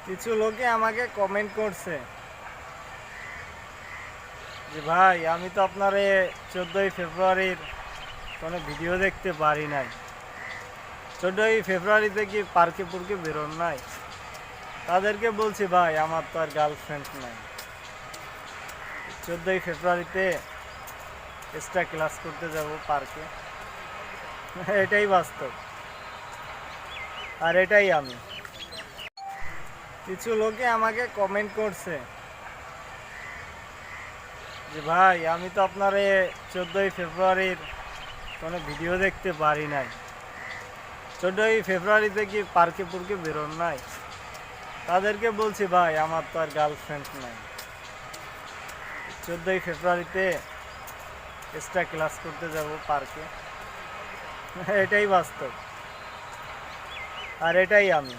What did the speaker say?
কিছু লোকে আমাকে কমেন্ট করছে যে ভাই আমি তো আপনার 14ই ফেব্রুয়ারির কোনো ভিডিও দেখতে পারি নাই। 14ই ফেব্রুয়ারিতে কি পার্কে পুরকে বেরোন নাই? তাদেরকে বলছি ভাই আমার তো আর গার্লফ্রেন্ড নাই। 14ই ফেব্রুয়ারিতে এক্সট্রা ক্লাস করতে যাব পার্কে। এটাই বাস্তব, আর এটাই আমি। কিছু লোকে আমাকে কমেন্ট করছে যে ভাই আমি তো আপনার 14ই ফেব্রুয়ারির কোনো ভিডিও দেখতে পারি নাই। 14ই ফেব্রুয়ারিতে কি পার্কে পুরকে বেরোন নাই? তাদেরকে বলছি ভাই আমার তো আর গার্লফ্রেন্ড নাই। 14ই ফেব্রুয়ারিতে এক্সট্রা ক্লাস করতে যাব পার্কে। এটাই বাস্তব, আর এটাই আমি।